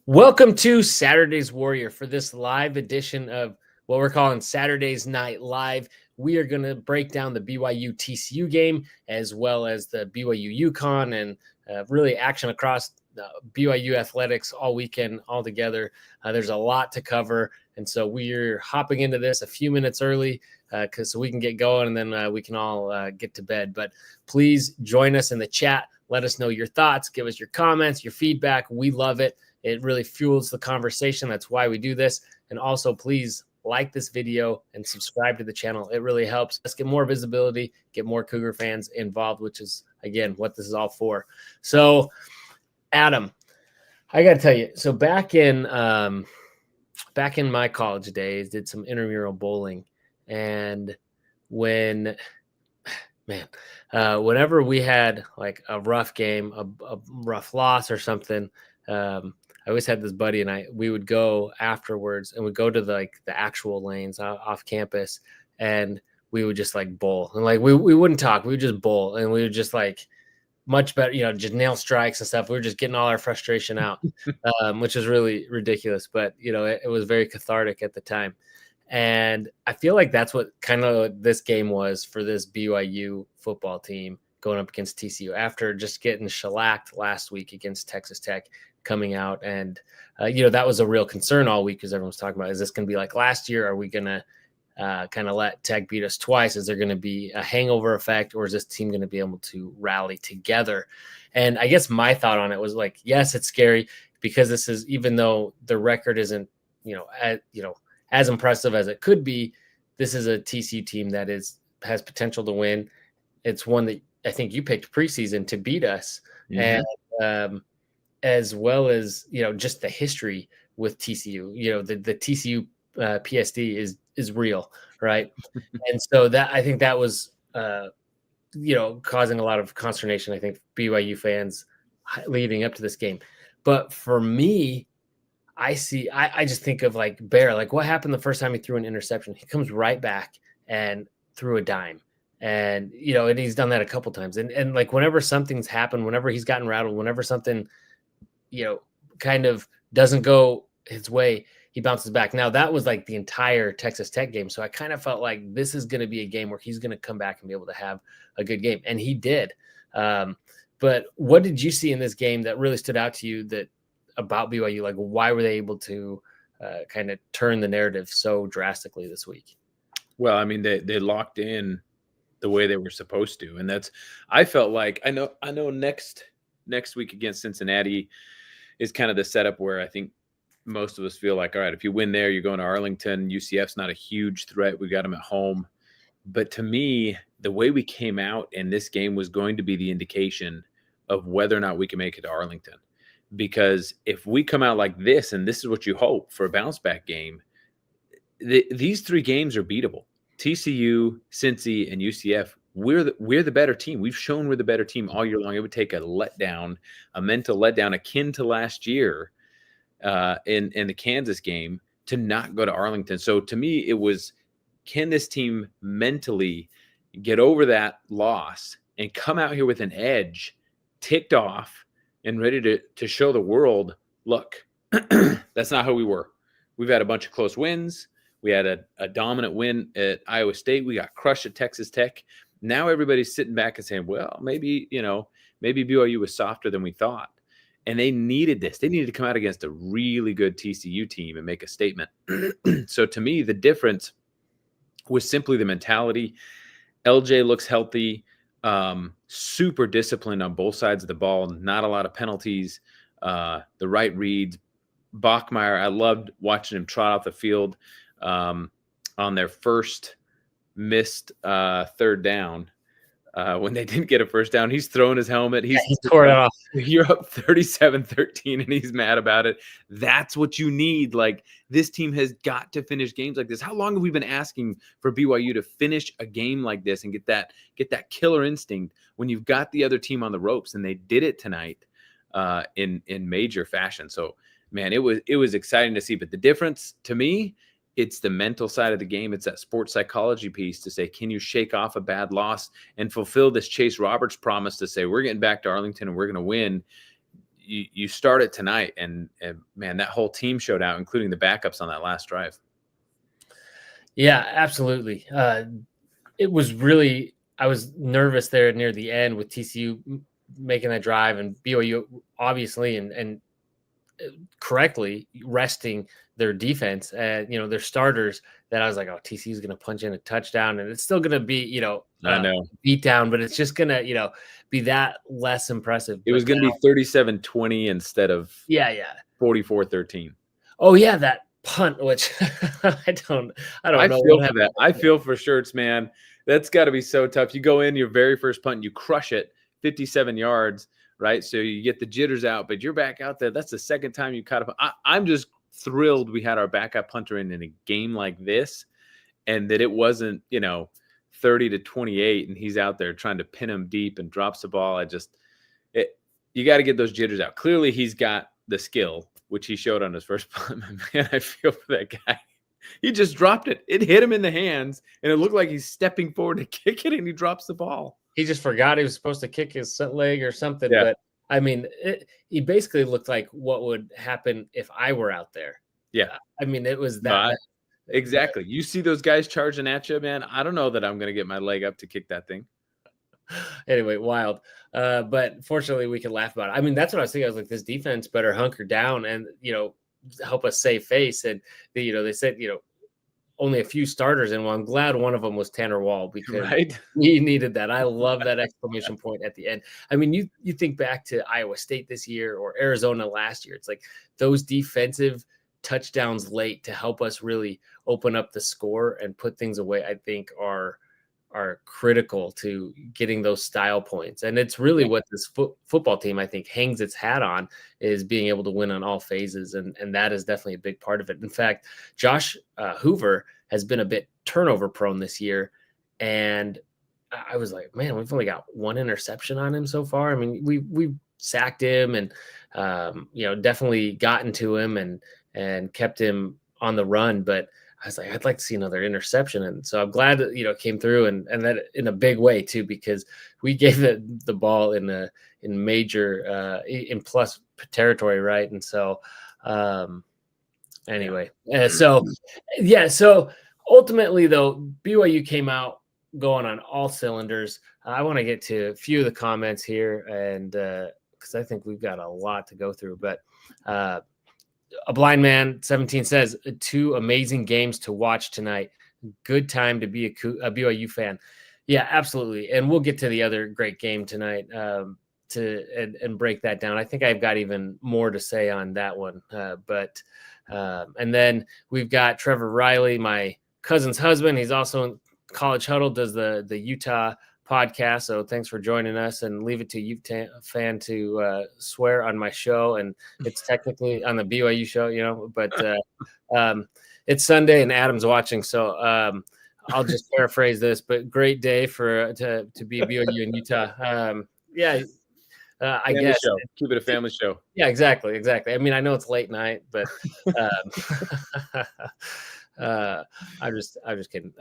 Welcome to Saturday's Warrior for this live edition of what we're calling Saturday's Night Live. We are going to break down the BYU-TCU game as well as the BYU-UConn and really action across BYU athletics all weekend all together. There's a lot to cover, and so we're hopping into this a few minutes early so we can get going, and then we can all get to bed. But please join us in the chat. Let us know your thoughts. Give us your comments, your feedback. We love it. It really fuels the conversation. That's why we do this. And also, please like this video and subscribe to the channel. It really helps us get more visibility, get more Cougar fans involved, which is, again, what this is all for. So, Adam, I got to tell you, so back in my college days, did some intramural bowling. And whenever we had like a rough game, a rough loss or something, I always had this buddy and we would go afterwards and we'd go to the actual lanes off campus, and we would just like bowl, and like we wouldn't talk. We would just bowl, and we would just like much better, just nail strikes and stuff. We were just getting all our frustration out, which is really ridiculous, but it was very cathartic at the time. And I feel like that's what kind of this game was for this BYU football team going up against TCU after just getting shellacked last week against Texas Tech, coming out. And, that was a real concern all week because everyone was talking about, is this going to be like last year? Are we going to kind of let Tech beat us twice? Is there going to be a hangover effect, or is this team going to be able to rally together? And I guess my thought on it was like, yes, it's scary because this is, even though the record isn't, as impressive as it could be, this is a TCU team that has potential to win. It's one that I think you picked preseason to beat us. Mm-hmm. And as well as, just the history with TCU, the TCU PSD is real. Right. And so I think that was, causing a lot of consternation, I think, BYU fans leading up to this game. But for me, I just think of like Bear, like what happened the first time he threw an interception? He comes right back and threw a dime. And, and he's done that a couple times. And like whenever something's happened, whenever he's gotten rattled, whenever something, kind of doesn't go his way, he bounces back. Now that was like the entire Texas Tech game. So I kind of felt like this is going to be a game where he's going to come back and be able to have a good game. And he did. But what did you see in this game that really stood out to you about BYU? Like, why were they able to kind of turn the narrative so drastically this week? Well, I mean, they locked in the way they were supposed to. And I felt like, I know next week against Cincinnati is kind of the setup where I think most of us feel like, all right, if you win there, you're going to Arlington. UCF's not a huge threat. We got them at home. But to me, the way we came out in this game was going to be the indication of whether or not we can make it to Arlington. Because if we come out like this, and this is what you hope for a bounce back game, these three games are beatable. TCU, Cincy, and UCF, we're the better team. We've shown we're the better team all year long. It would take a mental letdown akin to last year in the Kansas game to not go to Arlington. So to me, it was, can this team mentally get over that loss and come out here with an edge, ticked off, and ready to show the world, look, that's not how we were. We've had a bunch of close wins. We had a dominant win at Iowa State. We got crushed at Texas Tech. Now everybody's sitting back and saying, well, maybe BYU was softer than we thought. And they needed this. They needed to come out against a really good TCU team and make a statement. So to me, the difference was simply the mentality. LJ looks healthy, super disciplined on both sides of the ball, not a lot of penalties, the right reads. Bachmeier, I loved watching him trot off the field on their first missed third down when they didn't get a first down. He's throwing his helmet. He tore it off. You're up 37-13 and he's mad about it. That's what you need. Like, this team has got to finish games like this. How long have we been asking for BYU to finish a game like this and get that killer instinct when you've got the other team on the ropes? And they did it tonight in major fashion. So, man, it was exciting to see. But the difference to me, it's the mental side of the game. It's that sports psychology piece to say, can you shake off a bad loss and fulfill this Chase Roberts promise to say, we're getting back to Arlington and we're going to win? you start it tonight, and man, that whole team showed out, including the backups on that last drive. Yeah, absolutely. It was really, I was nervous there near the end with TCU making that drive and BYU obviously and correctly resting their defense and their starters, that I was like, oh, TCU is going to punch in a touchdown and it's still going to be I know. beat down, but it's just going to be that less impressive. It was going to be 37-20 instead of yeah 44-13. Oh yeah, that punt, which I don't know. Feel for that. I feel for Shirts, man. That's got to be so tough. You go in your very first punt and you crush it 57 yards, right? So you get the jitters out, but you're back out there. That's the second time you caught up. I'm just thrilled we had our backup punter in a game like this, and that it wasn't 30-28 and he's out there trying to pin him deep and drops the ball. You got to get those jitters out. Clearly he's got the skill, which he showed on his first punt. Man, I feel for that guy. He just dropped it. It hit him in the hands, and it looked like he's stepping forward to kick it, and he drops the ball. He just forgot he was supposed to kick his leg or something. Yeah. But, I mean, he basically looked like what would happen if I were out there. Yeah. I mean, it was that. Exactly. You see those guys charging at you, man. I don't know that I'm going to get my leg up to kick that thing. Anyway, wild. But fortunately, we can laugh about it. I mean, that's what I was thinking. I was like, this defense better hunker down and, help us save face. And, they said, only a few starters. And I'm glad one of them was Tanner Wall because we needed that. I love that exclamation point at the end. I mean, you think back to Iowa State this year or Arizona last year. It's like those defensive touchdowns late to help us really open up the score and put things away, I think are critical to getting those style points. And it's really what this football team, I think, hangs its hat on, is being able to win on all phases. And that is definitely a big part of it. In fact, Josh Hoover has been a bit turnover prone this year. And I was like, man, we've only got one interception on him so far. I mean, we sacked him and, definitely gotten to him and kept him on the run. But I was like, I'd like to see another interception. And so I'm glad that, it came through and that in a big way too, because we gave the ball in major, in plus territory. Right. And so, anyway, so ultimately though, BYU came out going on all cylinders. I want to get to a few of the comments here and, cause I think we've got a lot to go through, but, a blind man 17 says 2 amazing games to watch tonight. Good time to be a BYU fan. Yeah, absolutely. And we'll get to the other great game tonight and break that down. I think I've got even more to say on that one. And then we've got Trevor Riley, my cousin's husband. He's also in College Huddle, does the Utah podcast. So thanks for joining us, and leave it to you fan to swear on my show. And it's technically on the BYU show, but it's Sunday and Adam's watching. So I'll just paraphrase this, but great day to be BYU in Utah. I guess show. Keep it a family show. Yeah, exactly. I mean, I know it's late night, but I'm just kidding.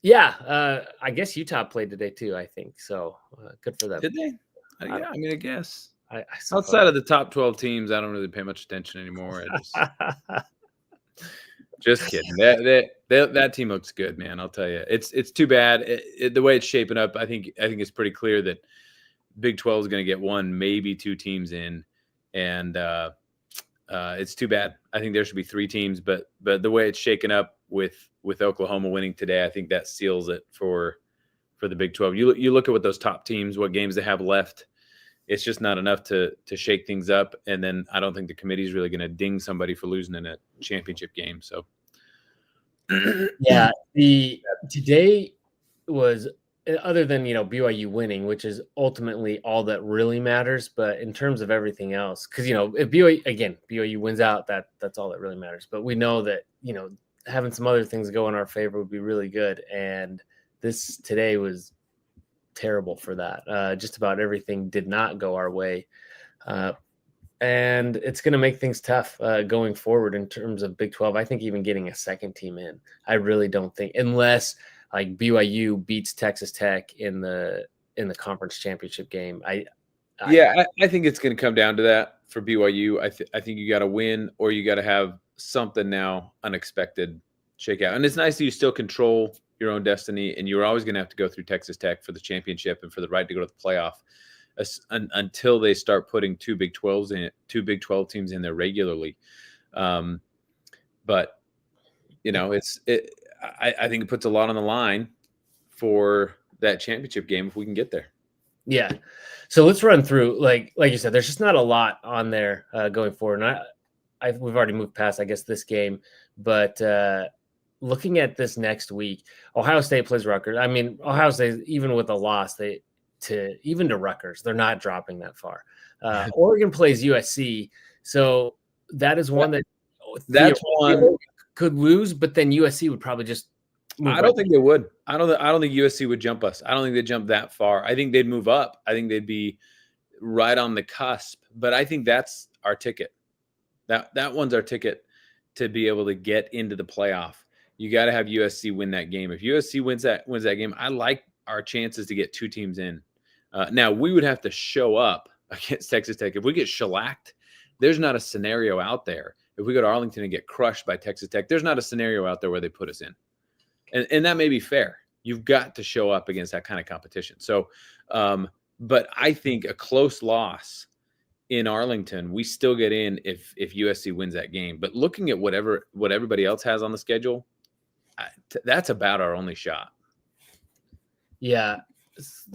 I guess Utah played today too, I think. So good for them. Did they? I mean, I guess. I outside of the top 12 teams, I don't really pay much attention anymore. Just kidding. That team looks good, man. I'll tell you. It's too bad. The way it's shaping up, I think it's pretty clear that Big 12 is going to get 1, maybe 2 teams in. And it's too bad. I think there should be 3 teams, but the way it's shaken up with Oklahoma winning today, I think that seals it for the Big 12. You look at what those top teams, what games they have left. It's just not enough to shake things up. And then I don't think the committee is really going to ding somebody for losing in a championship game. So yeah, today was, other than BYU winning, which is ultimately all that really matters. But in terms of everything else, because if BYU wins out, that's all that really matters. But we know that having some other things go in our favor would be really good. And this today was terrible for that. Just about everything did not go our way. And it's going to make things tough going forward in terms of Big 12. I think even getting a second team in, I really don't think, unless like BYU beats Texas Tech in the conference championship game. I Yeah, I think it's going to come down to that for BYU. I think you got to win, or you got to have something now unexpected shake out. And it's nice that you still control your own destiny, and you're always going to have to go through Texas Tech for the championship and for the right to go to the playoff until they start putting two Big 12 teams in there regularly. But I think it puts a lot on the line for that championship game if we can get there. Yeah. So let's run through, like you said, there's just not a lot on there going forward. And we've already moved past, I guess, this game, but looking at this next week, Ohio State plays Rutgers. I mean, Ohio State, even with a loss, even to Rutgers, they're not dropping that far. Oregon plays USC. So that is one that's one could lose, but then USC would probably just I don't think they would. I don't think USC would jump us. I don't think they'd jump that far. I think they'd move up. I think they'd be right on the cusp. But I think that's our ticket. That one's our ticket to be able to get into the playoff. You got to have USC win that game. If USC wins that game, I like our chances to get two teams in. Now we would have to show up against Texas Tech. If we get shellacked, there's not a scenario out there. If we go to Arlington and get crushed by Texas Tech, there's not a scenario out there where they put us in. And that may be fair. You've got to show up against that kind of competition. So, but I think a close loss in Arlington, we still get in if USC wins that game. But looking at what everybody else has on the schedule, that's about our only shot. Yeah.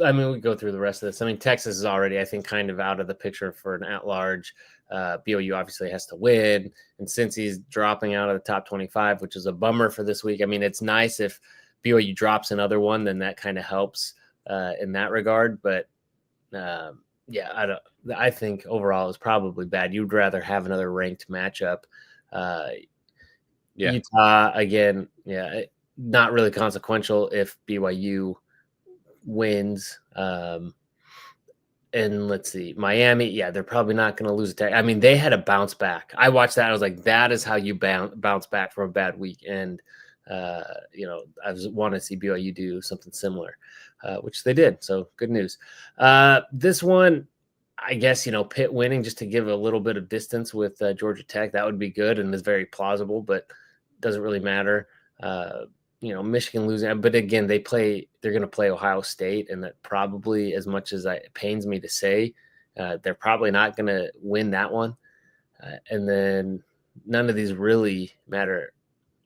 I mean, we go through the rest of this. I mean, Texas is already, I think, kind of out of the picture for an at-large. BYU obviously has to win. And since he's dropping out of the top 25, which is a bummer for this week, I mean, it's nice if BYU drops another one, then that kind of helps in that regard. But, yeah, I think overall it's probably bad. You'd rather have another ranked matchup. Utah, again, not really consequential if BYU wins. And let's see, Miami, they're probably not going to lose a tech. I mean, they had a bounce back. I watched that. I was like, that is how you bounce back from a bad week. And, I want to see BYU do something similar, which they did. So good news. This one, I guess, Pitt winning just to give a little bit of distance with Georgia Tech, that would be good and is very plausible, but doesn't really matter. Michigan losing, but again, they're going to play Ohio State, and that probably, as much as it pains me to say, they're probably not going to win that one. And then none of these really matter,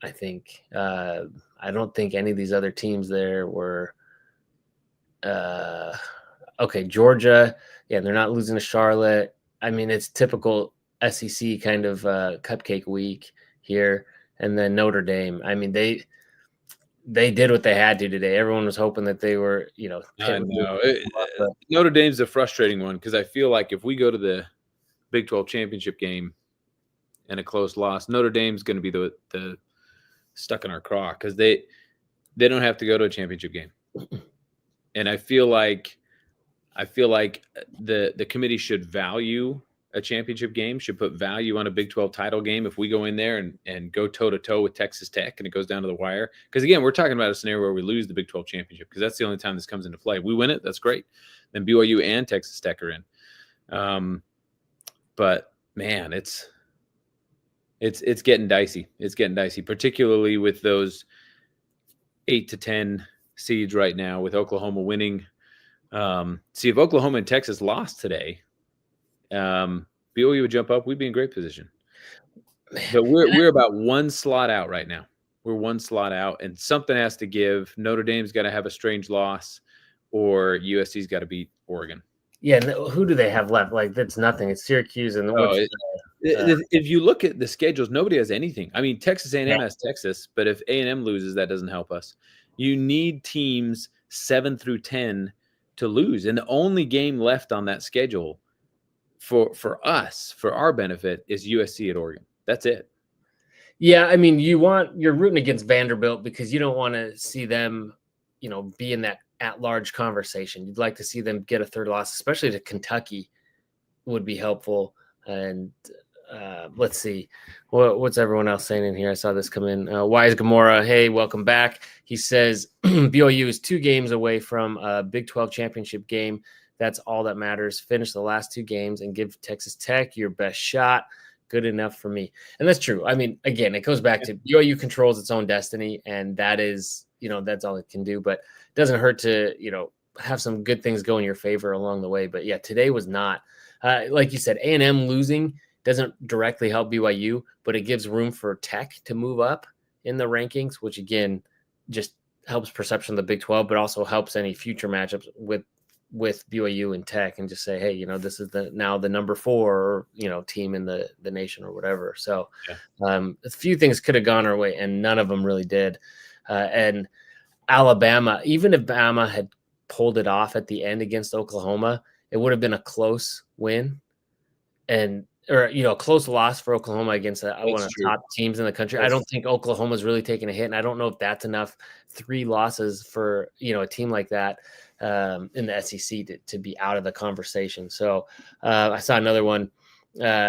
I think. I don't think any of these other teams there were okay. Georgia, they're not losing to Charlotte. I mean, it's typical SEC kind of cupcake week here. And then Notre Dame, I mean, they did what they had to today. Everyone was hoping that they were, I know. Notre Dame's a frustrating one because I feel like if we go to the Big 12 championship game and a close loss, Notre Dame's going to be the stuck in our craw because they don't have to go to a championship game. And I feel like the committee should value a championship game, should put value on a Big 12 title game if we go in there and go toe-to-toe with Texas Tech and it goes down to the wire. Because, again, we're talking about a scenario where we lose the Big 12 championship because that's the only time this comes into play. We win it, that's great. Then BYU and Texas Tech are in. But, man, it's getting dicey. It's getting dicey, particularly with those 8 to 10 seeds right now with Oklahoma winning. See, if Oklahoma and Texas lost today, BYU would jump up. We'd be in great position. But we're about one slot out right now. We're one slot out, and something has to give. Notre Dame's got to have a strange loss, or USC's got to beat Oregon. Yeah, and who do they have left? Like, that's nothing. It's Syracuse and if you look at the schedules, nobody has anything. I mean, Texas A&M has Texas, but if A&M loses, that doesn't help us. You need teams 7 through 10 to lose, and the only game left on that schedule for us, for our benefit, is USC at Oregon. That's it. Yeah, I mean, you're rooting against Vanderbilt because you don't want to see them, be in that at-large conversation. You'd like to see them get a third loss, especially to Kentucky would be helpful. And let's see, what's everyone else saying in here? I saw this come in. Wise Gamora, hey, welcome back. He says BYU is 2 games away from a Big 12 championship game. That's all that matters. Finish the last 2 games and give Texas Tech your best shot. Good enough for me. And that's true. I mean, again, it goes back to BYU controls its own destiny, and that is, that's all it can do. But it doesn't hurt to, have some good things go in your favor along the way. But yeah, today was not, like you said, A&M losing doesn't directly help BYU, but it gives room for Tech to move up in the rankings, which again, just helps perception of the Big 12, but also helps any future matchups with BYU and Tech, and just say, hey, this is now the number 4, team in the nation or whatever. So a few things could have gone our way, and none of them really did. And Alabama, even if Bama had pulled it off at the end against Oklahoma, it would have been a close win, or a close loss for Oklahoma against one of the top teams in the country. I don't think Oklahoma's really taking a hit, and I don't know if that's enough. 3 losses for a team like that in the SEC to be out of the conversation. So I saw another one.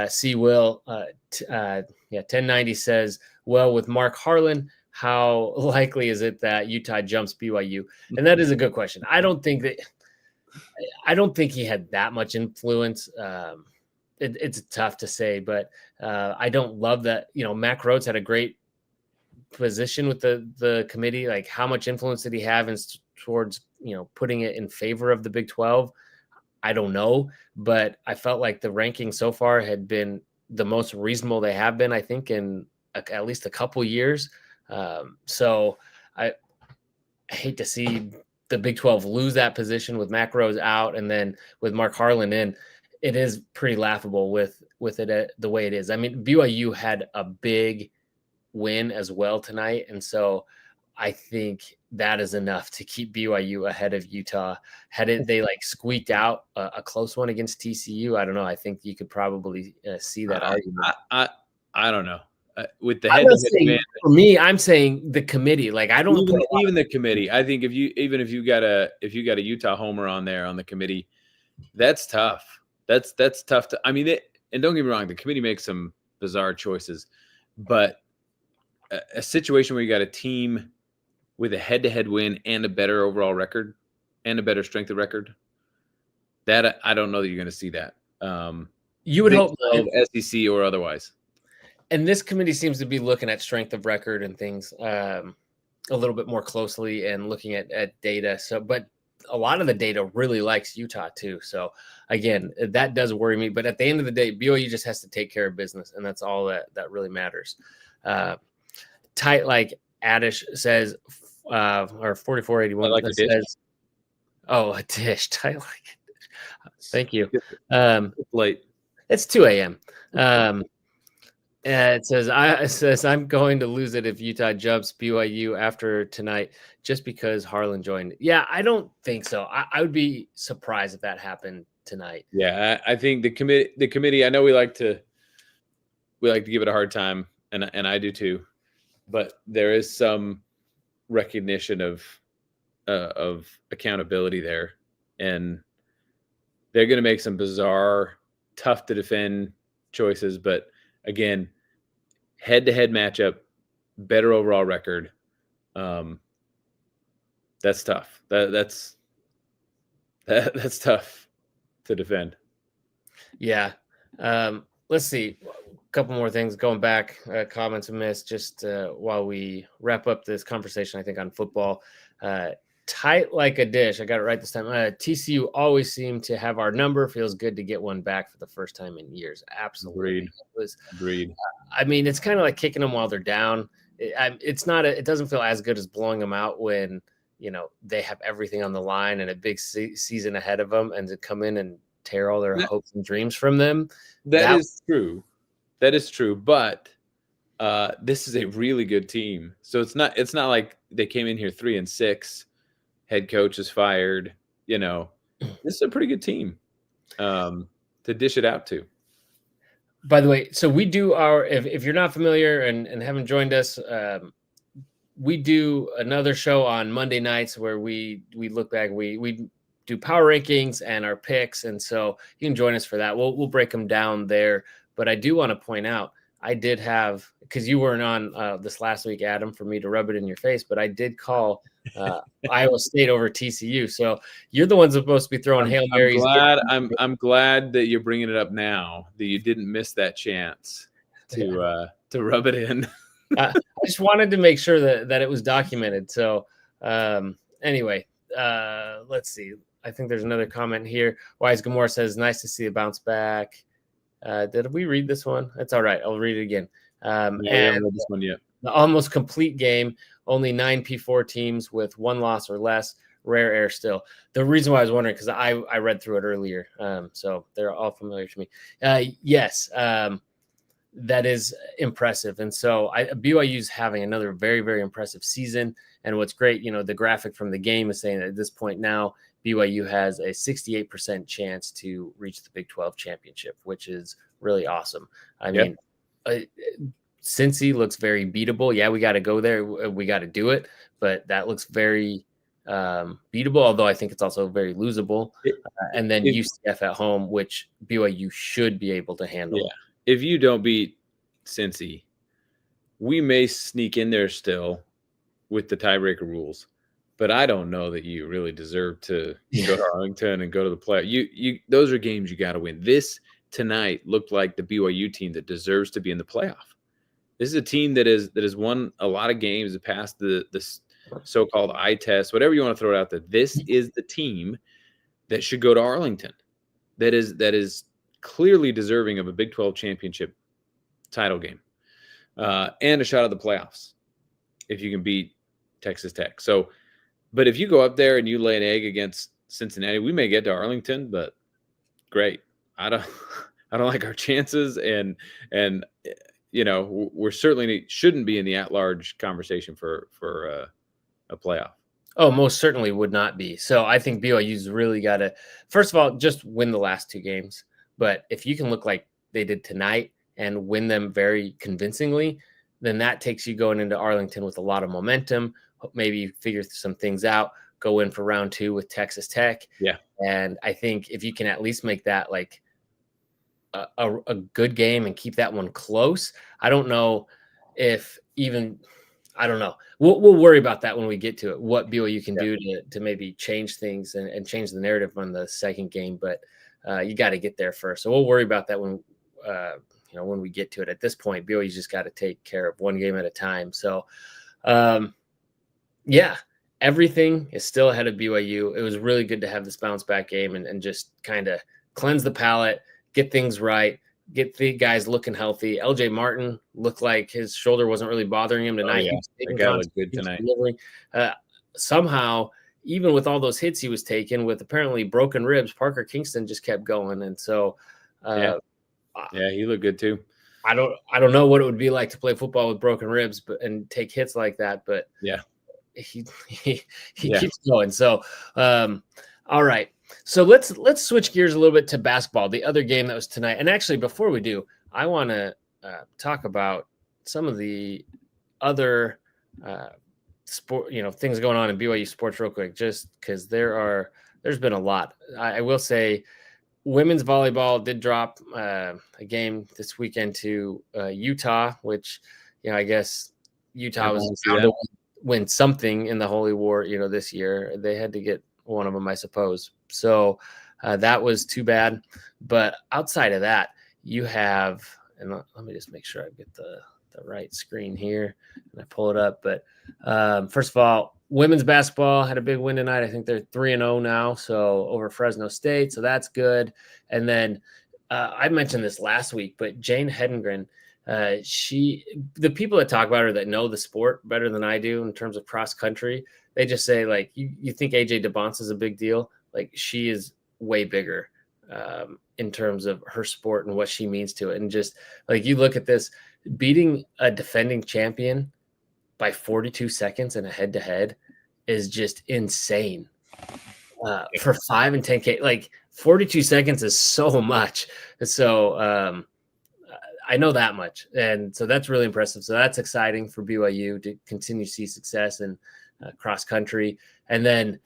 C. Will 1090 says, well, with Mark Harlan, how likely is it that Utah jumps BYU? And that is a good question. I don't think he had that much influence. It's tough to say, but I don't love that. Mac Rhodes had a great position with the committee. Like, how much influence did he have towards putting it in favor of the Big 12? I don't know, but I felt like the ranking so far had been the most reasonable they have been, I think, in at least a couple years. So I hate to see the Big 12 lose that position with Mac Rhodes out, and then with Mark Harlan in. It is pretty laughable with it the way it is. I mean, BYU had a big win as well tonight, and so I think that is enough to keep BYU ahead of Utah. Had they squeaked out a close one against TCU, I don't know. I think you could probably see that argument. I don't know. With the head-to-head, for me, I'm saying the committee. I don't even the committee. I think if you got a Utah homer on there on the committee, that's tough. That's tough to. I mean, and don't get me wrong, the committee makes some bizarre choices, but a situation where you got a team with a head-to-head win and a better overall record and a better strength of record, that I don't know that you're going to see that. You would hope SEC or otherwise. And this committee seems to be looking at strength of record and things a little bit more closely and looking at data. So, but a lot of the data really likes Utah too. So again, that does worry me. But at the end of the day, BYU just has to take care of business, and that's all that really matters. Tight like Adish says, or 4481 like says, "Oh, a dish tight like it." Thank you. Late. It's 2 a.m. It says I'm going to lose it if Utah jumps BYU after tonight just because Harlan joined. Yeah, I don't think so. I would be surprised if that happened tonight. Yeah, I think the committee. I know we like to give it a hard time, and I do too, but there is some recognition of accountability there, and they're going to make some bizarre, tough to defend choices, but. Again, head-to-head matchup, better overall record. That's tough. That's tough to defend. Yeah. Let's see. A couple more things. Going back, comments and missed just while we wrap up this conversation, I think, on football. Tight like a dish. I got it right this time. TCU always seemed to have our number. Feels good to get one back for the first time in years. Absolutely. Agreed. I mean, it's kind of like kicking them while they're down. It doesn't feel as good as blowing them out when, they have everything on the line and a big season ahead of them, and to come in and tear all their hopes and dreams from them. That is true. That is true. But this is a really good team. So it's not like they came in here 3-6. Head coach is fired. This is a pretty good team to dish it out to. By the way, so we do if you're not familiar and haven't joined us, we do another show on Monday nights where we look back. We do power rankings and our picks, and so you can join us for that. We'll break them down there. But I do want to point out, I did have, because you weren't on this last week, Adam, for me to rub it in your face, but I did call Iowa State over TCU. So you're the ones supposed to be throwing Hail Marys. I'm glad that you're bringing it up now, that you didn't miss that chance to rub it in. I just wanted to make sure that it was documented. So anyway, let's see. I think there's another comment here. Wise Gamora says, nice to see a bounce back. Did we read this one? That's all right. I'll read it again. No, we haven't read this one yet. The almost complete game, only 9 P4 teams with 1 loss or less. Rare air still. The reason why I was wondering, because I read through it earlier, so they're all familiar to me. Yes, that is impressive. And so BYU's having another very, very impressive season. And what's great, the graphic from the game is saying that at this point now, BYU has a 68% chance to reach the Big 12 championship, which is really awesome. I mean, Cincy looks very beatable. Yeah, we got to go there. We got to do it. But that looks very beatable, although I think it's also very losable. And then UCF at home, which BYU should be able to handle. Yeah. If you don't beat Cincy, we may sneak in there still with the tiebreaker rules. But I don't know that you really deserve to go to Arlington and go to the playoff. Those are games you got to win. This tonight looked like the BYU team that deserves to be in the playoff. This is a team that has won a lot of games, passed the so-called eye test, whatever you want to throw it out there. This is the team that should go to Arlington. That is clearly deserving of a Big 12 championship title game and a shot at the playoffs if you can beat Texas Tech. So, but if you go up there and you lay an egg against Cincinnati, we may get to Arlington, but great. I don't like our chances, and we're certainly shouldn't be in the at-large conversation for a playoff. Oh, most certainly would not be. So I think BYU's really got to, first of all, just win the last 2 games. But if you can look like they did tonight and win them very convincingly, then that takes you going into Arlington with a lot of momentum. Maybe figure some things out, go in for round 2 with Texas Tech. Yeah. And I think if you can at least make that like a good game and keep that one close, I don't know if even, I don't know. We'll worry about that when we get to it, what BYU can do to maybe change things and change the narrative on the second game. But you got to get there first. So we'll worry about that when we get to it. At this point, BYU's just got to take care of one game at a time. So, everything is still ahead of BYU. It was really good to have this bounce back game and just kind of cleanse the palate, get things right, get the guys looking healthy. LJ Martin looked like his shoulder wasn't really bothering him tonight. The guy looked good tonight. Somehow, even with all those hits he was taking with apparently broken ribs, Parker Kingston just kept going. And so, he looked good too. I don't know what it would be like to play football with broken ribs, and take hits like that. But he keeps going. So, all right. So let's switch gears a little bit to basketball, the other game that was tonight. And actually, before we do, I want to talk about some of the other sport, things going on in BYU sports real quick, just because there's been a lot. I will say women's volleyball did drop a game this weekend to Utah, which, I guess Utah was bound to win something in the Holy War, this year. They had to get one of them, I suppose. So that was too bad. But outside of that, you have, and let me just make sure I get the right screen here and I pull it up. But first of all, women's basketball had a big win tonight. I think they're 3-0 now, so over Fresno State. So that's good. And then I mentioned this last week, but Jane Hedengren, the people that talk about her that know the sport better than I do in terms of cross country, they just say, like, you think AJ Dybantsa is a big deal? Like, she is way bigger in terms of her sport and what she means to it. And just like, you look at this, beating a defending champion by 42 seconds in a head-to-head is just insane. For 5 and 10K, like 42 seconds is so much. So I know that much. And so that's really impressive. So that's exciting for BYU to continue to see success in cross country. And then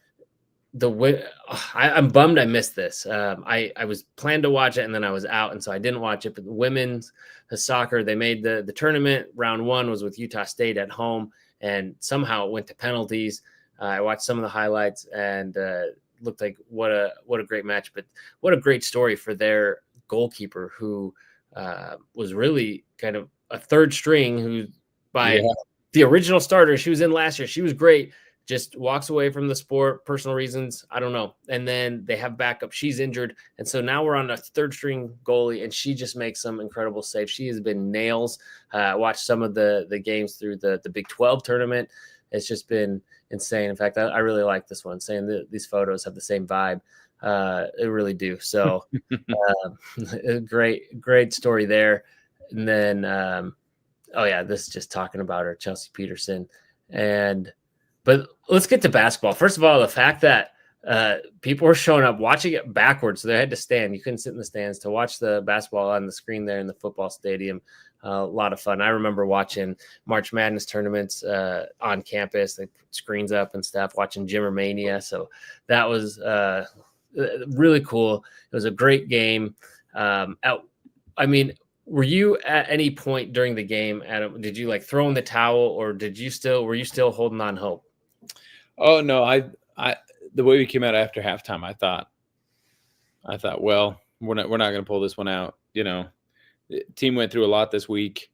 I'm bummed I missed this. I was planned to watch it and then I was out. And so I didn't watch it. But the women's soccer, they made the tournament. Round 1 was with Utah State at home. And somehow it went to penalties. I watched some of the highlights, and looked like what a great match, but what a great story for their goalkeeper, who was really kind of a third string, who by the original starter, she was in last year. She was great. Just walks away from the sport, personal reasons, I don't know. And then they have backup. She's injured. And so now we're on a third string goalie, and she just makes some incredible saves. She has been nails. I watched some of the games through the Big 12 tournament. It's just been insane. In fact, I really like this one, saying that these photos have the same vibe. They really do. So great story there. And then, oh yeah, this is just talking about her, Chelsea Peterson. But let's get to basketball. First of all, the fact that people were showing up watching it backwards, so they had to stand. You couldn't sit in the stands to watch the basketball on the screen there in the football stadium. A lot of fun. I remember watching March Madness tournaments on campus. They put screens up and stuff, watching Jimmer Mania. So that was really cool. It was a great game. Were you at any point during the game, Adam, did you like throw in the towel, or were you still holding on hope? Oh no, I the way we came out after halftime, I thought, well, we're not going to pull this one out. The team went through a lot this week,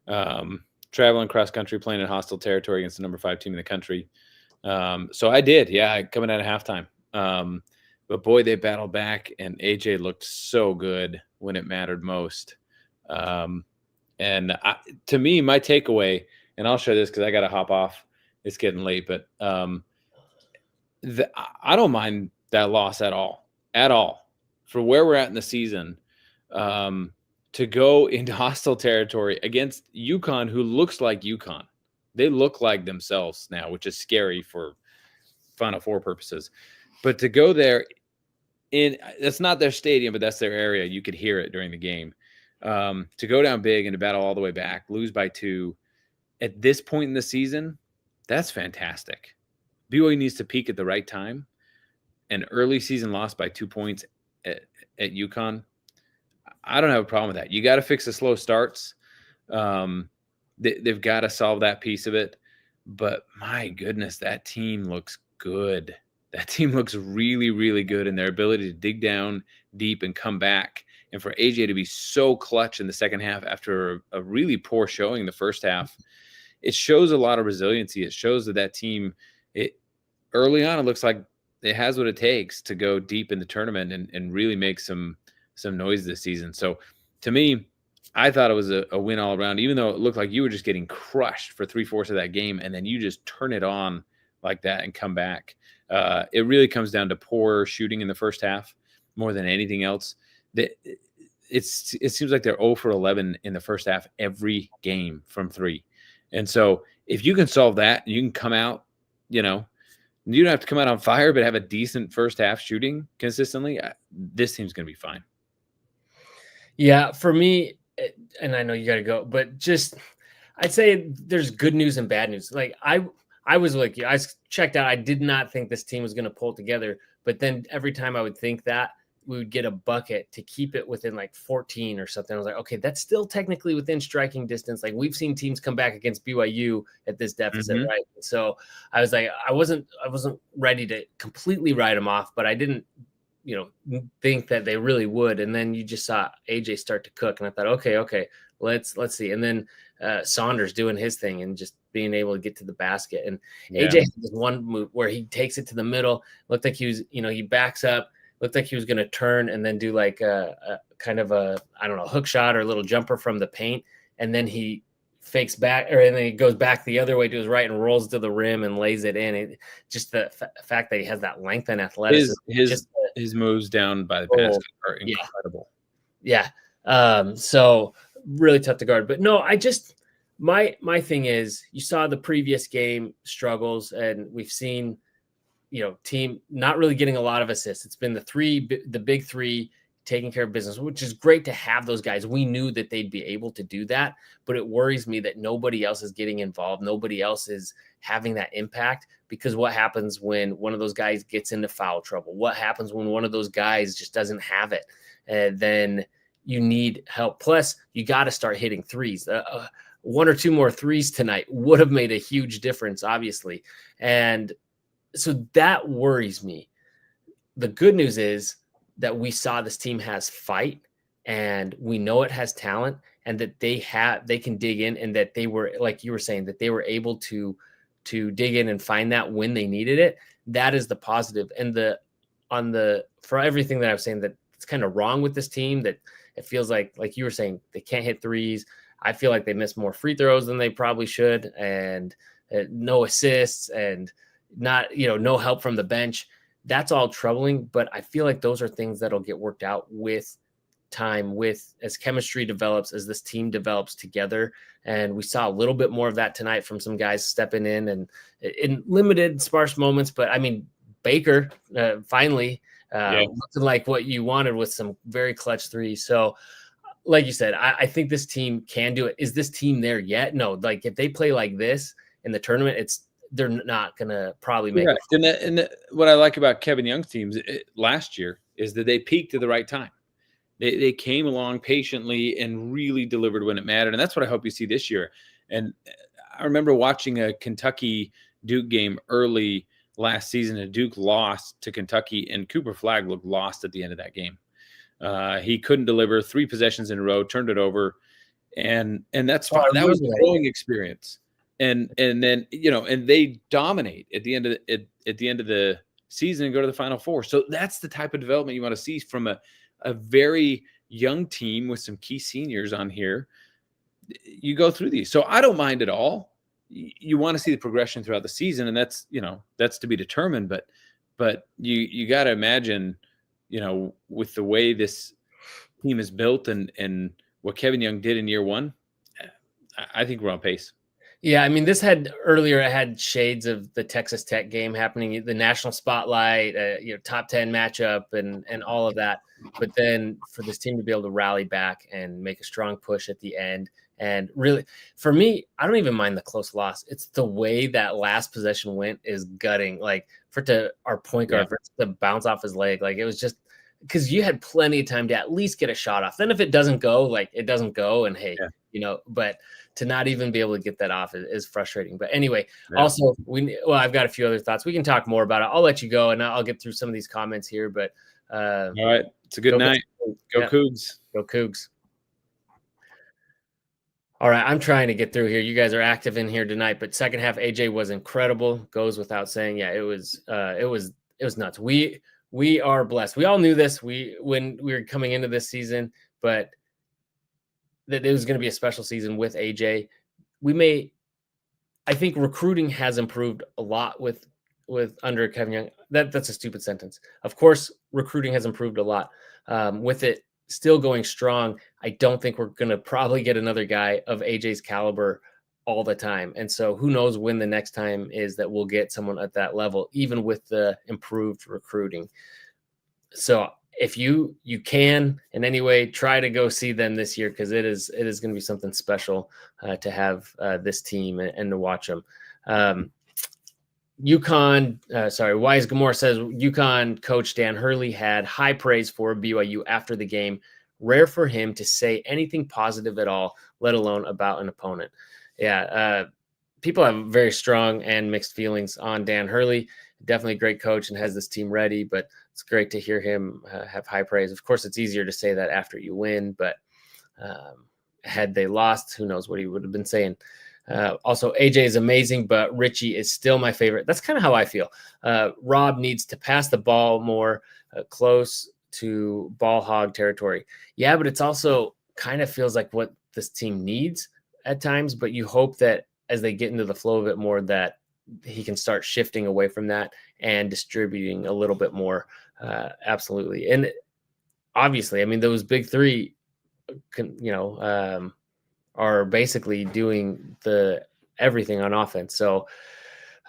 traveling cross country, playing in hostile territory against the number 5 team in the country. So I did, coming out of halftime. But boy, they battled back, and AJ looked so good when it mattered most. To me, my takeaway, and I'll share this because I got to hop off. It's getting late, but I don't mind that loss at all. For where we're at in the season, to go into hostile territory against UConn, who looks like UConn. They look like themselves now, which is scary for Final Four purposes. But to go there, that's not their stadium, but that's their area. You could hear it during the game. To go down big and to battle all the way back, lose by 2 at this point in the season, that's fantastic. BYU needs to peak at the right time. An early season loss by 2 points at UConn, I don't have a problem with that. You got to fix the slow starts. They've got to solve that piece of it. But my goodness, that team looks good. That team looks really, really good in their ability to dig down deep and come back. And for AJ to be so clutch in the second half after a really poor showing in the first half, it shows a lot of resiliency. It shows that team, early on, it looks like it has what it takes to go deep in the tournament and really make some noise this season. So to me, I thought it was a win all around, even though it looked like you were just getting crushed for 3/4 of that game, and then you just turn it on like that and come back. It really comes down to poor shooting in the first half more than anything else. It seems like they're 0 for 11 in the first half every game from 3. And so if you can solve that, you can come out, you don't have to come out on fire, but have a decent first half shooting consistently, this team's going to be fine. Yeah, for me, and I know you got to go, but just I'd say there's good news and bad news. Like I was like you, I checked out. I did not think this team was going to pull together, but then every time I would think that, we would get a bucket to keep it within like 14 or something. I was like, okay, that's still technically within striking distance. Like we've seen teams come back against BYU at this deficit, right? So I was like, I wasn't ready to completely write them off, but I didn't, think that they really would. And then you just saw AJ start to cook, and I thought, okay, let's see. And then Saunders doing his thing and just being able to get to the basket. And AJ had this one move where he takes it to the middle. Looked like he was, he backs up. Looked like he was going to turn and then do like a kind of a, I don't know, hook shot or a little jumper from the paint. And then he fakes back, and then he goes back the other way to his right and rolls to the rim and lays it in. Just the fact that he has that length and athleticism. His moves down by the basket are incredible. Yeah. So really tough to guard. But no, my thing is, you saw the previous game struggles, and we've seen team not really getting a lot of assists. It's been the big 3 taking care of business, which is great to have those guys. We knew that they'd be able to do that, but it worries me that nobody else is getting involved. Nobody else is having that impact, because what happens when one of those guys gets into foul trouble? What happens when one of those guys just doesn't have it? And then you need help. Plus, you got to start hitting threes. 1 or 2 more threes tonight would have made a huge difference, obviously. And So that worries me. The good news is that we saw this team has fight, and we know it has talent, and that they can dig in, and that they were, like you were saying, that they were able to dig in and find that when they needed it. That is the positive. And for everything that I was saying that it's kind of wrong with this team, that it feels like you were saying, they can't hit threes. I feel like they miss more free throws than they probably should, and no assists, and not, no help from the bench. That's all troubling, but I feel like those are things that'll get worked out with time, with as chemistry develops, as this team develops together. And we saw a little bit more of that tonight from some guys stepping in, and in limited sparse moments. But I mean, Baker finally looking like what you wanted with some very clutch threes. So like you said, I think this team can do it. Is this team there yet? No. Like, if they play like this in the tournament, they're not gonna probably make it. And what I like about Kevin Young's teams last year is that they peaked at the right time. They came along patiently and really delivered when it mattered. And that's what I hope you see this year. And I remember watching a Kentucky Duke game early last season, and Duke lost to Kentucky, and Cooper Flagg looked lost at the end of that game. He couldn't deliver 3 possessions in a row, turned it over. And that's fine. That was a growing experience. And then, and they dominate at the end of the season and go to the Final Four. So that's the type of development you want to see from a very young team with some key seniors on here. You go through these. So I don't mind at all. You want to see the progression throughout the season, and that's to be determined. But you got to imagine, with the way this team is built and what Kevin Young did in year one, I think we're on pace. Yeah, I mean, it had shades of the Texas Tech game happening, the national spotlight, top 10 matchup, and all of that. But then for this team to be able to rally back and make a strong push at the end, and really, for me, I don't even mind the close loss. It's the way that last possession went is gutting. Like, our point guard for it to bounce off his leg, like, it was just because you had plenty of time to at least get a shot off. Then if it doesn't go, like, it doesn't go, and hey, but to not even be able to get that off is frustrating. But anyway, also I've got a few other thoughts. We can talk more about it. I'll let you go, and I'll get through some of these comments here. But all right, it's a good night. Go Cougs. Go Cougs. All right, I'm trying to get through here. You guys are active in here tonight, but second half AJ was incredible. Goes without saying. Yeah, it was nuts. We are blessed. We all knew this. When we were coming into this season, but that it was going to be a special season with AJ. I think recruiting has improved a lot with under Kevin Young. That's a stupid sentence. Of course, recruiting has improved a lot. With it still going strong, I don't think we're going to probably get another guy of AJ's caliber all the time. And so who knows when the next time is that we'll get someone at that level, even with the improved recruiting. So if you can in any way, try to go see them this year, because it is going to be something special to have this team and to watch them. Wise Gamora says UConn coach Dan Hurley had high praise for BYU after the game. Rare for him to say anything positive at all, let alone about an opponent. Yeah, people have very strong and mixed feelings on Dan Hurley. Definitely a great coach and has this team ready, but it's great to hear him have high praise. Of course, it's easier to say that after you win, but had they lost, who knows what he would have been saying. Also, AJ is amazing, but Richie is still my favorite. That's kind of how I feel. Rob needs to pass the ball more close to ball hog territory. Yeah, but it's also kind of feels like what this team needs at times, but you hope that as they get into the flow of it more, that he can start shifting away from that and distributing a little bit more. Absolutely. And obviously, I mean, those big three, are basically doing everything on offense. So,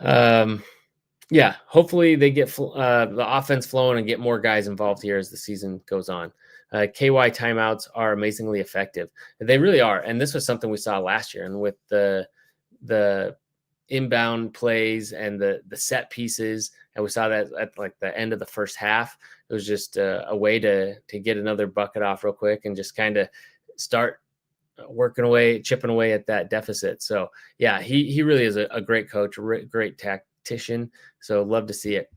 hopefully they get the offense flowing and get more guys involved here as the season goes on. KY timeouts are amazingly effective. They really are. And this was something we saw last year. And with the inbound plays and the set pieces, and we saw that at like the end of the first half, it was just a way to get another bucket off real quick and just kind of start working away, chipping away at that deficit. So yeah, he really is a great coach, great competition. So love to see it.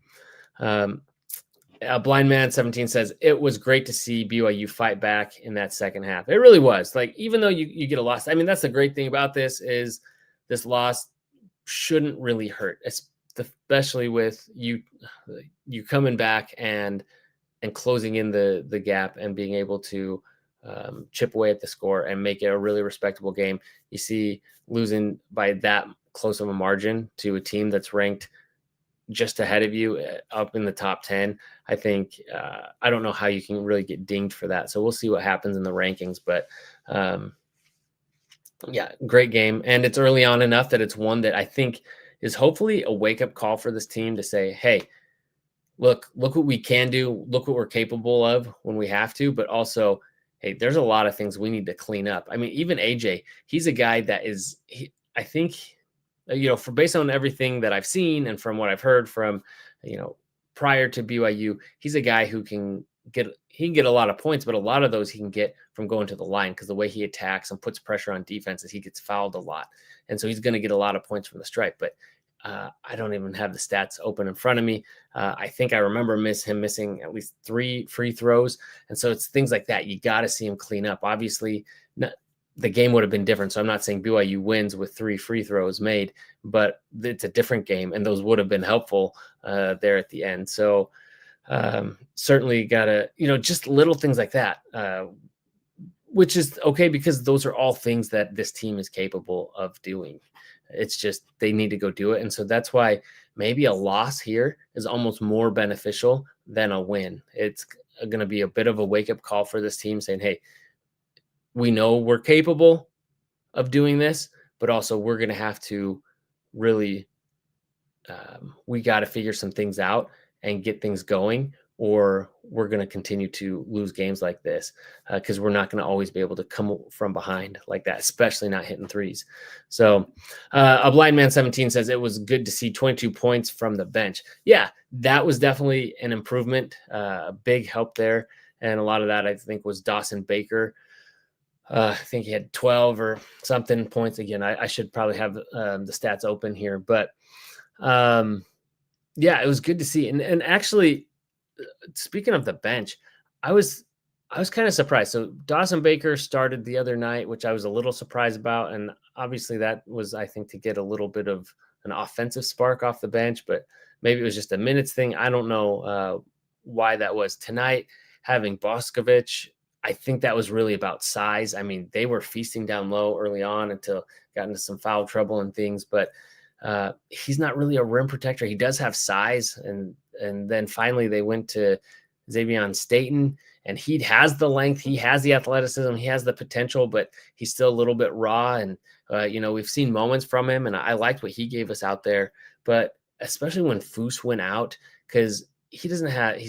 Blind Man 17 says it was great to see BYU fight back in that second half. It really was. Like, even though you get a loss, I mean, that's the great thing about this is this loss shouldn't really hurt, especially with you coming back and closing in the gap and being able to chip away at the score and make it a really respectable game. You see losing by that close of a margin to a team that's ranked just ahead of you up in the top 10. I think, I don't know how you can really get dinged for that. So we'll see what happens in the rankings, but yeah, great game. And it's early on enough that it's one that I think is hopefully a wake up call for this team to say, hey, look what we can do. Look what we're capable of when we have to, but also, hey, there's a lot of things we need to clean up. I mean, even AJ, he's a guy that I think, for based on everything that I've seen and from what I've heard from, prior to BYU, he's a guy who can get a lot of points, but a lot of those he can get from going to the line because the way he attacks and puts pressure on defenses, he gets fouled a lot. And so he's going to get a lot of points from the stripe. But I don't even have the stats open in front of me. I think I remember him missing at least 3 free throws. And so it's things like that. You got to see him clean up. Obviously, the game would have been different. So I'm not saying BYU wins with 3 free throws made, but it's a different game. And those would have been helpful there at the end. So certainly got to, just little things like that, which is okay because those are all things that this team is capable of doing. It's just they need to go do it. And so that's why maybe a loss here is almost more beneficial than a win. It's going to be a bit of a wake-up call for this team saying, hey, we know we're capable of doing this, but also we're going to have to really we got to figure some things out and get things going, or we're going to continue to lose games like this because we're not going to always be able to come from behind like that, especially not hitting threes. So a Blind Man 17 says it was good to see 22 points from the bench. Yeah, that was definitely an improvement, a big help there. And a lot of that, I think, was Dawson Baker. I think he had 12 or something points. Again, I should probably have the stats open here, but yeah, it was good to see. And actually, speaking of the bench, I was kind of surprised. So Dawson Baker started the other night, which I was a little surprised about. And obviously that was, I think, to get a little bit of an offensive spark off the bench, but maybe it was just a minutes thing. I don't know why that was. Tonight, having Boscovich, I think that was really about size. I mean, they were feasting down low early on until got into some foul trouble and things, but he's not really a rim protector. He does have size. And then finally they went to Xavier Staten, and he has the length, he has the athleticism, he has the potential, but he's still a little bit raw. And, we've seen moments from him, and I liked what he gave us out there, but especially when Foose went out, because he's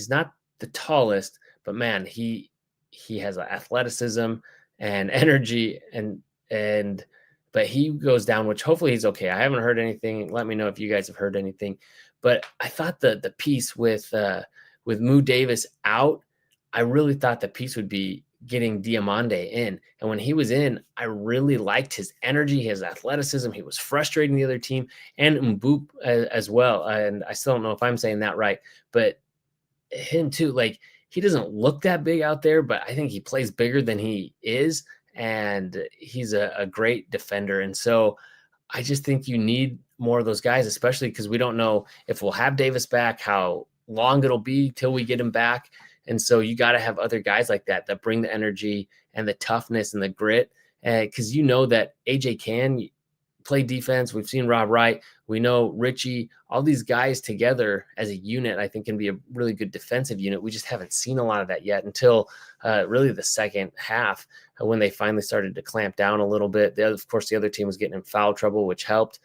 not the tallest, but man, he has athleticism and energy but he goes down, which hopefully he's okay. I haven't heard anything. Let me know if you guys have heard anything. But I thought the piece with Moo Davis out, I really thought the piece would be getting Diamande in. And when he was in, I really liked his energy, his athleticism. He was frustrating the other team, and Mboop as well. And I still don't know if I'm saying that right, but him too. Like, he doesn't look that big out there, but I think he plays bigger than he is. And he's a great defender. And so I just think you need more of those guys, especially because we don't know if we'll have Davis back, how long it'll be till we get him back. And so you got to have other guys like that bring the energy and the toughness and the grit. Because that AJ can play defense. We've seen Rob Wright. We know Richie, all these guys together as a unit, I think can be a really good defensive unit. We just haven't seen a lot of that yet until really the second half when they finally started to clamp down a little bit. Of course, the other team was getting in foul trouble, which helped,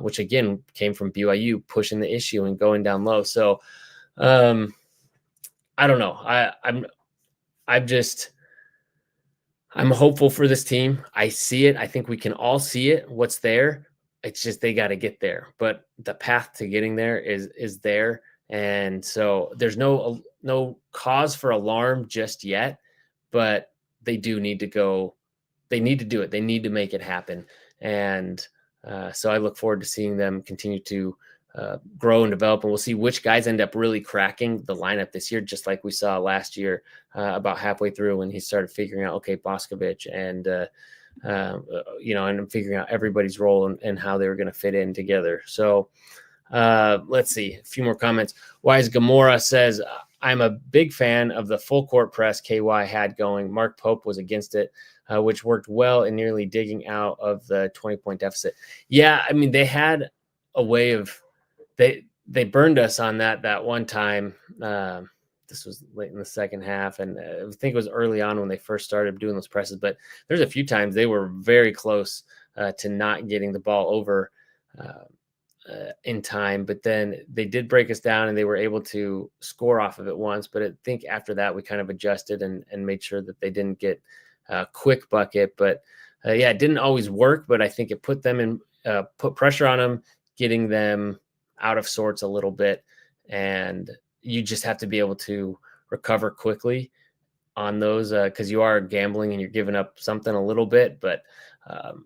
which again came from BYU pushing the issue and going down low. So I don't know. I'm hopeful for this team. I see it. I think we can all see it, what's there. It's just they got to get there. But the path to getting there is there. And so there's no cause for alarm just yet, but they do need to go. They need to do it. They need to make it happen. And so I look forward to seeing them continue to grow and develop, and we'll see which guys end up really cracking the lineup this year, just like we saw last year about halfway through when he started figuring out, okay, Boscovich and and figuring out everybody's role and how they were going to fit in together. So let's see, a few more comments. Wise Gamora says, I'm a big fan of the full court press KY had going. Mark Pope was against it, which worked well in nearly digging out of the 20-point deficit. Yeah, I mean, they had a way of they burned us on that one time. This was late in the second half, and I think it was early on when they first started doing those presses. But there's a few times they were very close to not getting the ball over in time. But then they did break us down, and they were able to score off of it once. But I think after that, we kind of adjusted and made sure that they didn't get a quick bucket. But yeah, it didn't always work, but I think it put them in, put pressure on them, getting them out of sorts a little bit, and you just have to be able to recover quickly on those because you are gambling and you're giving up something a little bit. But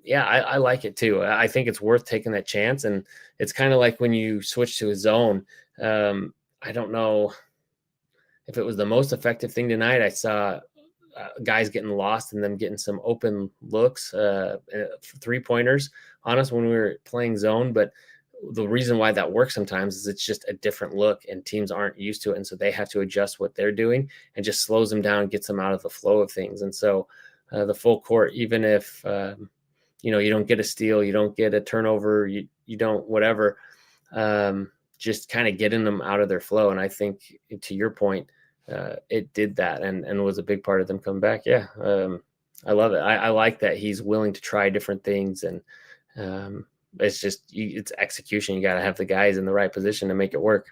yeah, I like it too. I think it's worth taking that chance, and it's kind of like when you switch to a zone. I don't know if it was the most effective thing tonight. I saw guys getting lost and them getting some open looks, 3-pointers on us when we were playing zone, but the reason why that works sometimes is it's just a different look and teams aren't used to it. And so they have to adjust what they're doing, and just slows them down, gets them out of the flow of things. And so the full court, even if, you don't get a steal, you don't get a turnover, you don't, whatever, just kind of getting them out of their flow. And I think to your point, it did that and was a big part of them coming back. Yeah. I love it. I like that he's willing to try different things, and it's just it's execution. You got to have the guys in the right position to make it work.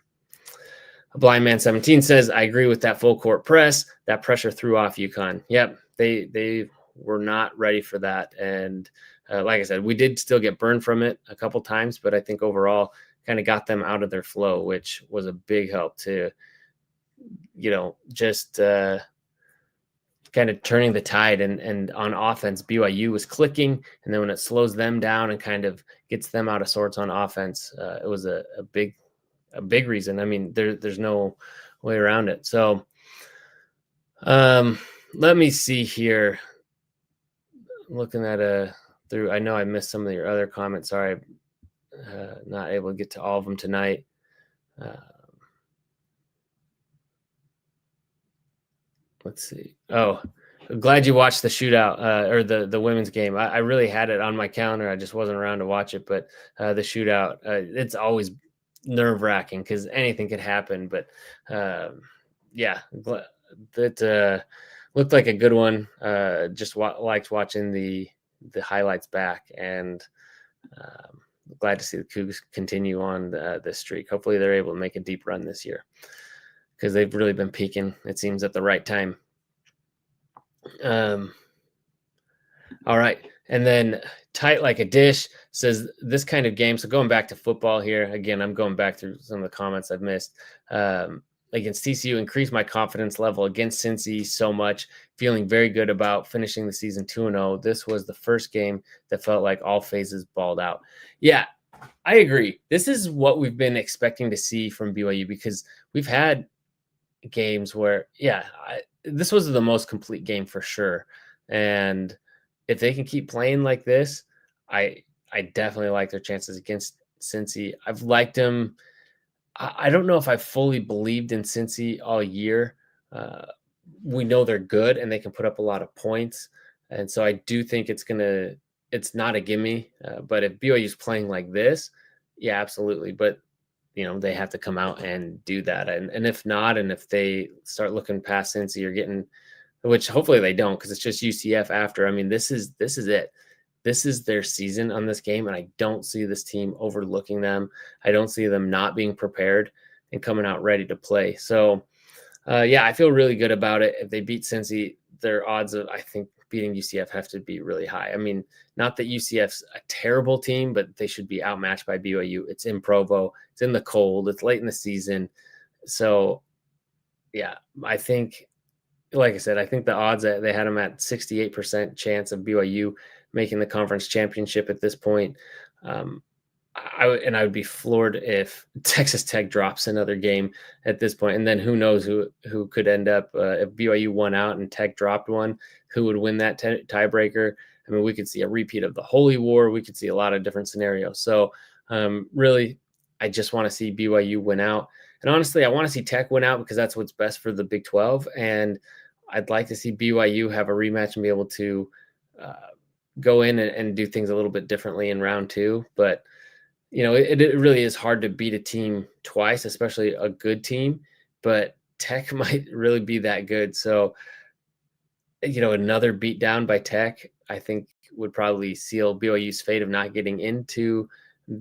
A Blind Man 17 says, I agree with that full court press. That pressure threw off UConn. Yep, they were not ready for that. And like I said, we did still get burned from it a couple times, but I think overall kind of got them out of their flow, which was a big help to, just kind of turning the tide. And on offense, BYU was clicking, and then when it slows them down and kind of gets them out of sorts on offense, it was a big reason. I mean, there's no way around it. So let me see here. Looking at through, I know I missed some of your other comments. Sorry, not able to get to all of them tonight. Let's see. Oh, glad you watched the shootout or the women's game. I really had it on my calendar. I just wasn't around to watch it, but the shootout, it's always nerve wracking because anything could happen. But yeah, that looked like a good one. Just liked watching the highlights back, and glad to see the Cougs continue on this streak. Hopefully they're able to make a deep run this year, because they've really been peaking, it seems, at the right time. All right. And then Tight Like a Dish says, this kind of game. So going back to football here, again, I'm going back through some of the comments I've missed. Against TCU, increased my confidence level against Cincy so much, feeling very good about finishing the season 2-0. This was the first game that felt like all phases balled out. Yeah, I agree. This is what we've been expecting to see from BYU, because we've had games where, this was the most complete game for sure. And if they can keep playing like this, I definitely like their chances against Cincy. I've liked them. I don't know if I fully believed in Cincy all year. We know they're good and they can put up a lot of points. And so I do think it's not a gimme. But if BYU is playing like this, yeah, absolutely. But they have to come out and do that. And if not, and if they start looking past Cincy or getting, which hopefully they don't, because it's just UCF after. I mean, this is it. This is their season on this game, and I don't see this team overlooking them. I don't see them not being prepared and coming out ready to play. So, yeah, I feel really good about it. If they beat Cincy, their odds of, I think, beating UCF have to be really high. I mean, not that UCF's a terrible team, but they should be outmatched by BYU. It's in Provo. It's in the cold. It's late in the season. So, yeah, I think, like I said, I think the odds that they had them at 68% chance of BYU making the conference championship at this point. I would be floored if Texas Tech drops another game at this point. And then who knows who could end up if BYU won out and Tech dropped one, who would win that tiebreaker. I mean, we could see a repeat of the Holy War. We could see a lot of different scenarios. So really, I just want to see BYU win out. And honestly, I want to see Tech win out because that's what's best for the Big 12. And I'd like to see BYU have a rematch and be able to go in and do things a little bit differently in round 2. But it really is hard to beat a team twice, especially a good team, but Tech might really be that good. So, another beat down by Tech, I think would probably seal BYU's fate of not getting into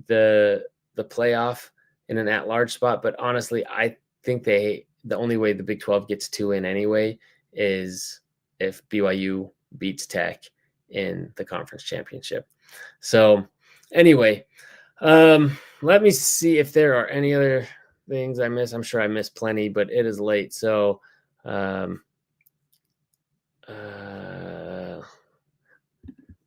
the playoff in an at-large spot. But honestly, I think the only way the Big 12 gets 2 in anyway is if BYU beats Tech in the conference championship. So anyway, let me see if there are any other things I missed. I'm sure I missed plenty, but it is late. So,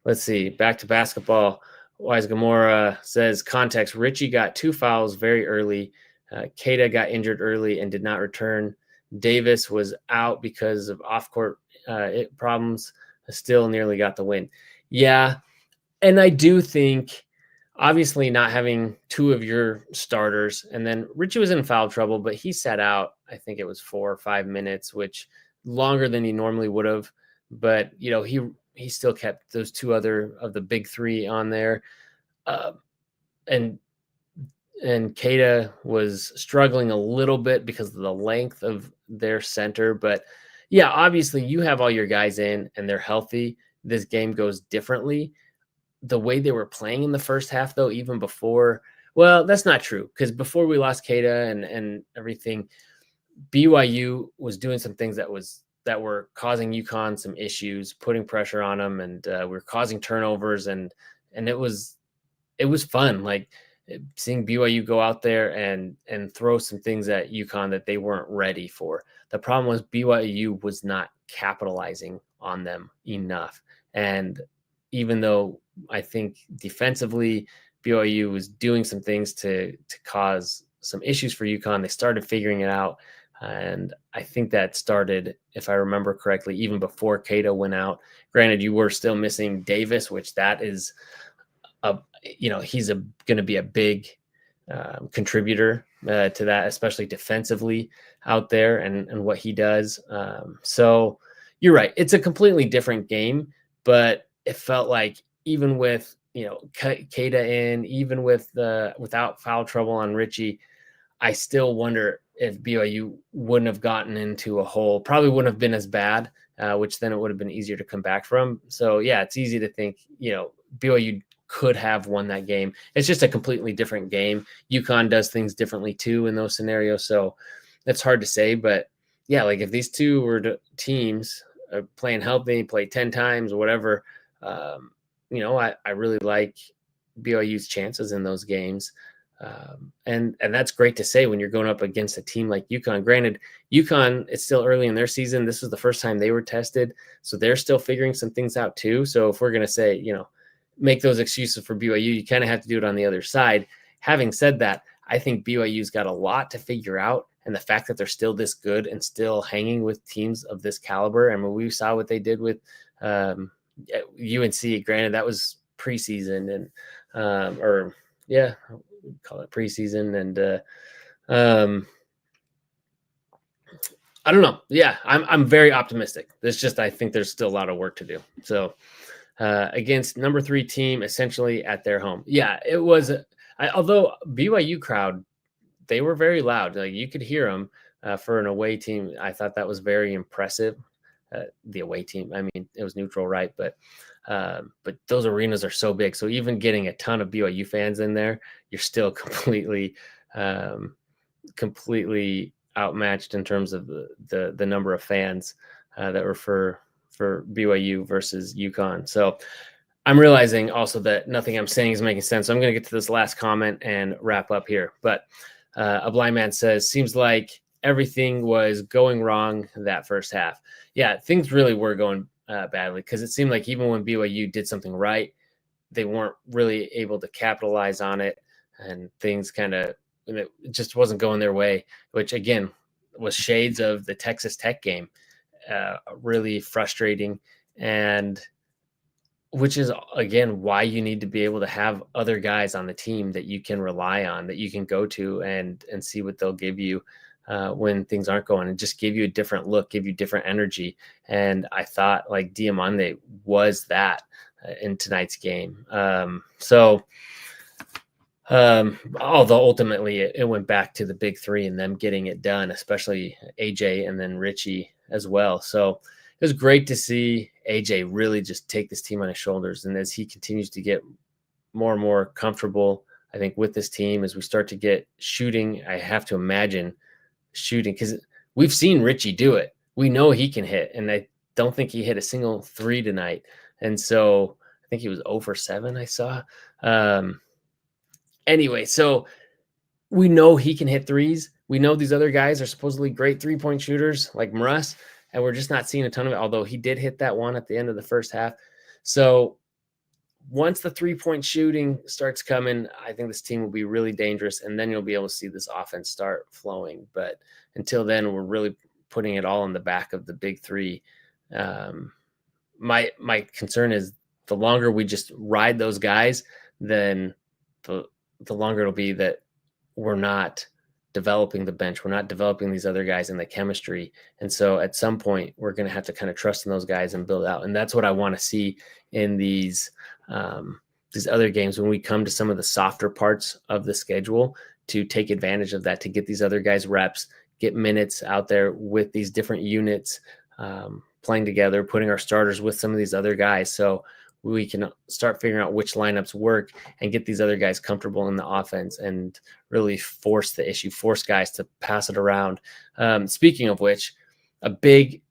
let's see. Back to basketball. Wise Gamora says context. Richie got 2 fouls very early. Keita got injured early and did not return. Davis was out because of off-court problems. Still nearly got the win. Yeah, and I do think, obviously, not having 2 of your starters, and then Richie was in foul trouble, but he sat out, I think it was 4 or 5 minutes, which longer than he normally would have. But, he still kept those 2 other of the big 3 on there. And Keita was struggling a little bit because of the length of their center. But, yeah, obviously you have all your guys in and they're healthy. This game goes differently. The way they were playing in the first half, though, even before, well, that's not true, because before we lost Keita and everything, BYU was doing some things that were causing UConn some issues, putting pressure on them, and we're causing turnovers, and it was fun, like seeing BYU go out there and throw some things at UConn that they weren't ready for. The problem was BYU was not capitalizing on them enough, and even though I think defensively BYU was doing some things to cause some issues for UConn, they started figuring it out. And I think that started, if I remember correctly, even before Keita went out. Granted, you were still missing Davis, which that is he's going to be a big contributor to that, especially defensively out there and what he does. So you're right. It's a completely different game, but it felt like even with, Keita in, even with without foul trouble on Richie, I still wonder if BYU wouldn't have gotten into a hole, probably wouldn't have been as bad, which then it would have been easier to come back from. So yeah, it's easy to think, BYU could have won that game. It's just a completely different game. UConn does things differently too in those scenarios. So that's hard to say, but yeah, like if these two were teams playing healthy, play 10 times or whatever, I really like BYU's chances in those games. And that's great to say when you're going up against a team like UConn. Granted, UConn, it's still early in their season. This was the first time they were tested, so they're still figuring some things out too. So if we're going to say, make those excuses for BYU, you kind of have to do it on the other side. Having said that, I think BYU's got a lot to figure out, and the fact that they're still this good and still hanging with teams of this caliber. I mean, we saw what they did with UNC. Granted, that was preseason and call it preseason, and I don't know. Yeah, I'm very optimistic. I think there's still a lot of work to do. So against number 3 team, essentially at their home. Yeah, it was. Although BYU crowd, they were very loud. Like you could hear them for an away team. I thought that was very impressive. The away team. I mean, it was neutral, right? But those arenas are so big. So even getting a ton of BYU fans in there, you're still completely outmatched in terms of the number of fans that were for BYU versus UConn. So I'm realizing also that nothing I'm saying is making sense. So I'm going to get to this last comment and wrap up here. But a blind man says, seems like everything was going wrong that first half. Yeah, things really were going badly, because it seemed like even when BYU did something right, they weren't really able to capitalize on it. and things kind of, it just wasn't going their way, which again was shades of the Texas Tech game. Really frustrating, and which is again why you need to be able to have other guys on the team that you can rely on, that you can go to and see what they'll give you when things aren't going, and just give you a different look, give you different energy. And I thought like Diamante was that in tonight's game. Although ultimately it went back to the big three and them getting it done, especially AJ and then Richie as well. So it was great to see AJ really just take this team on his shoulders. And as he continues to get more and more comfortable, I think with this team, as we start to get shooting, I have to imagine shooting, because we've seen Richie do it. We know he can hit, and I don't think he hit a single three tonight. And so I think he was 0 for 7 I saw. Anyway, so we know he can hit threes. We know these other guys are supposedly great three-point shooters like Mruss, and we're just not seeing a ton of it, although he did hit that one at the end of the first half. So once the three-point shooting starts coming, I think this team will be really dangerous, and then you'll be able to see this offense start flowing. But until then, we're really putting it all in the back of the big three. My concern is the longer we just ride those guys, then the longer it'll be that we're not developing the bench. We're not developing these other guys in the chemistry. And so at some point we're going to have to kind of trust in those guys and build out. And that's what I want to see in these other games, when we come to some of the softer parts of the schedule, to take advantage of that, to get these other guys reps, get minutes out there with these different units, playing together, putting our starters with some of these other guys. So we can start figuring out which lineups work and get these other guys comfortable in the offense and really force the issue, force guys to pass it around. Speaking of which, a big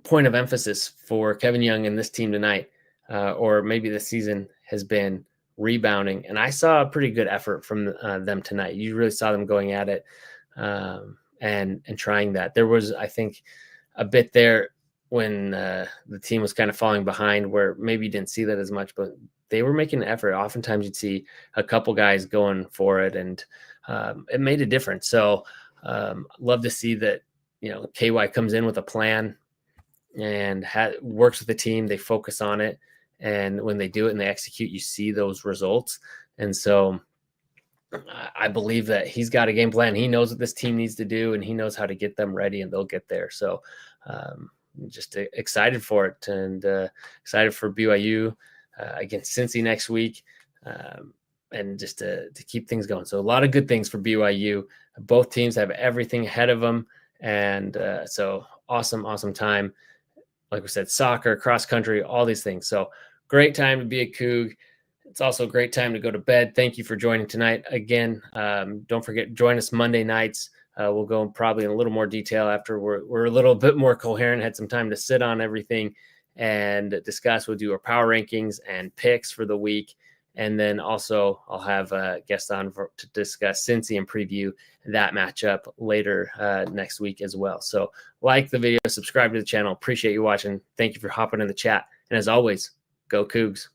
point of emphasis for Kevin Young and this team tonight, or maybe this season, has been rebounding. And I saw a pretty good effort from them tonight. You really saw them going at it and trying that. There was, I think, a bit there when the team was kind of falling behind, where maybe you didn't see that as much, but they were making an effort. Oftentimes you'd see a couple guys going for it, and it made a difference. So love to see that, KY comes in with a plan and works with the team. They focus on it. And when they do it and they execute, you see those results. And so I believe that he's got a game plan. He knows what this team needs to do, and he knows how to get them ready, and they'll get there. So just excited for it, and excited for BYU against Cincy next week, and just to keep things going. So a lot of good things for BYU. Both teams have everything ahead of them, and so awesome time. Like we said, soccer, cross country, all these things. So great time to be a Coug. It's also a great time to go to bed. Thank you for joining tonight. Again, don't forget, join us Monday nights. We'll go probably in a little more detail after we're a little bit more coherent, had some time to sit on everything and discuss. We'll do our power rankings and picks for the week. And then also I'll have a guest on to discuss Cincy and preview that matchup later next week as well. So like the video, subscribe to the channel. Appreciate you watching. Thank you for hopping in the chat. And as always, go Cougs.